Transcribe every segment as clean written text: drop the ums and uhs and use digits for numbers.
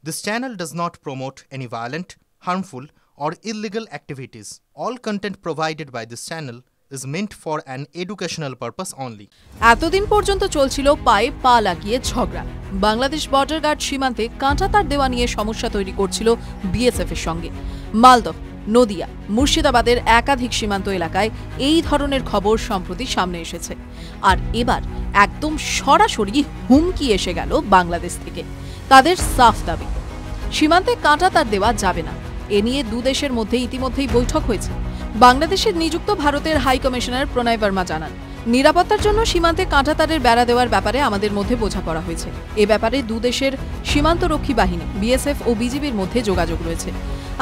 This channel does not promote any violent, harmful, or illegal activities. All content provided by this channel is meant for an educational purpose only. এতদিন পর্যন্ত চলছিল পায়ে পা লাগিয়ে ঝগড়া। Bangladesh border guard সীমান্তে কাঁটাতার দেওয়া নিয়ে সমস্যা তৈরি করছিল বিএসএফ এর সঙ্গে। মালদহ, নদিয়া, মুর্শিদাবাদের একাধিক সীমান্ত এলাকায় এই ধরনের খবর সম্প্রতি সামনে এসেছে। আর এবার একদম সরাসরি হুমকি এসে গেল বাংলাদেশ থেকে। তাদের সাফ দাবি, সীমান্তে কাঁটাতার দেওয়া যাবে না। এ নিয়ে দু দেশের মধ্যে ইতিমধ্যেই বৈঠক হয়েছে। বাংলাদেশের নিযুক্ত ভারতের হাই কমিশনার প্রণয় বর্মা জানান, নিরাপত্তার জন্য সীমান্তে কাঁটাতারের বেড়া দেওয়ার ব্যাপারে আমাদের মধ্যে বোঝাপড়া হয়েছে। এ ব্যাপারে দু দেশের সীমান্তরক্ষী বাহিনী বিএসএফ ও বিজিবির মধ্যে যোগাযোগ রয়েছে।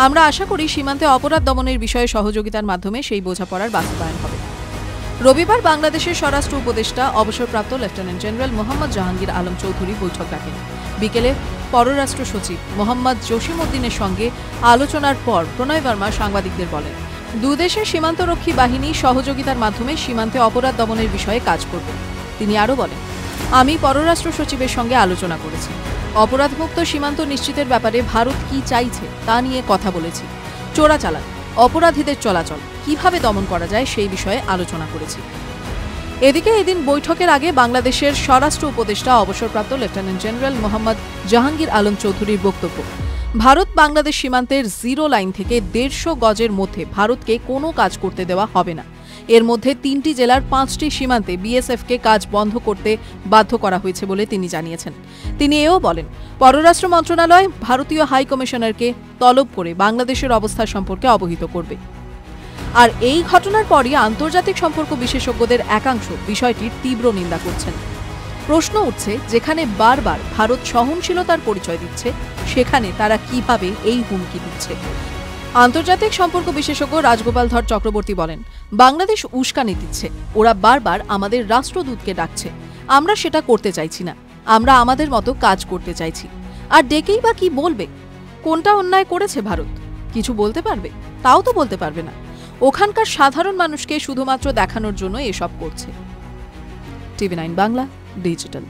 আমরা আশা করি সীমান্তে অপরাধ দমনের বিষয়ে সহযোগিতার মাধ্যমে সেই বোঝাপড়ার বাস্তবায়ন হবে। রবিবার বাংলাদেশের স্বরাষ্ট্র উপদেষ্টা অবসরপ্রাপ্ত লেফটেন্যান্ট জেনারেল মোহাম্মদ জাহাঙ্গীর আলম চৌধুরী বৈঠক ডাকেন। বিকেলে পররাষ্ট্র সচিব মোহাম্মদ জসিমউদ্দিনের সঙ্গে আলোচনার পর প্রণয় বর্মা সাংবাদিকদের বলেন, দুদেশের সীমান্তরক্ষী বাহিনী সহযোগিতার মাধ্যমে সীমান্তে অপরাধ দমনের বিষয়ে কাজ করবে। তিনি আরও বলেন, আমি পররাষ্ট্র সচিবের সঙ্গে আলোচনা করেছি। অপরাধমুক্ত সীমান্ত নিশ্চিতের ব্যাপারে ভারত কি চাইছে তা নিয়ে কথা বলেছি। চোরাচালান, অপরাধীদের চলাচল কিভাবে দমন করা যায় সেই বিষয়ে আলোচনা করেছি। এদিকে এদিন বৈঠকের আগে বাংলাদেশের স্বরাষ্ট্র উপদেষ্টা অবসরপ্রাপ্ত লেফটেন্যান্ট জেনারেল মোহাম্মদ জাহাঙ্গীর আলম চৌধুরীর বক্তব্য, ভারত বাংলাদেশ সীমান্তের জিরো লাইন থেকে 150 গজের মধ্যে ভারতকে কোনো কাজ করতে দেওয়া হবে না। এর মধ্যে 3টি জেলার 5টি সীমান্তে বিএসএফকে কাজ বন্ধ করতে বাধ্য করা হয়েছে বলে তিনি জানিয়েছেন। তিনি এও বলেন, পররাষ্ট্র মন্ত্রণালয় ভারতীয় হাই কমিশনারকে তলব করে বাংলাদেশের অবস্থা সম্পর্কে অবহিত করবে। আর এই ঘটনার পরই আন্তর্জাতিক সম্পর্ক বিশেষজ্ঞদের একাংশ বিষয়টির তীব্র নিন্দা করছেন। প্রশ্ন উঠছে, যেখানে বারবার ভারত সহনশীলতার পরিচয় দিচ্ছে, সেখানে তারা কিভাবে এই হুমকি দিচ্ছে। আন্তর্জাতিক সম্পর্ক বিশেষজ্ঞ রাজগোপাল ধর চক্রবর্তী বলেন, বাংলাদেশ উস্কানি দিচ্ছে, ওরা বারবার আমাদের রাষ্ট্রদূতকে ডাকছে। আমরা সেটা করতে চাইছি না, আমরা আমাদের মতো কাজ করতে চাইছি। আর ডেকেই বা কি বলবে? কোনটা অন্যায় করেছে ভারত? কিছু বলতে পারবে? তাও তো বলতে পারবে না। ওখানকার সাধারণ মানুষকে শুধুমাত্র দেখানোর জন্য এসব করছে। টিভি9 বাংলা ডিজিটাল।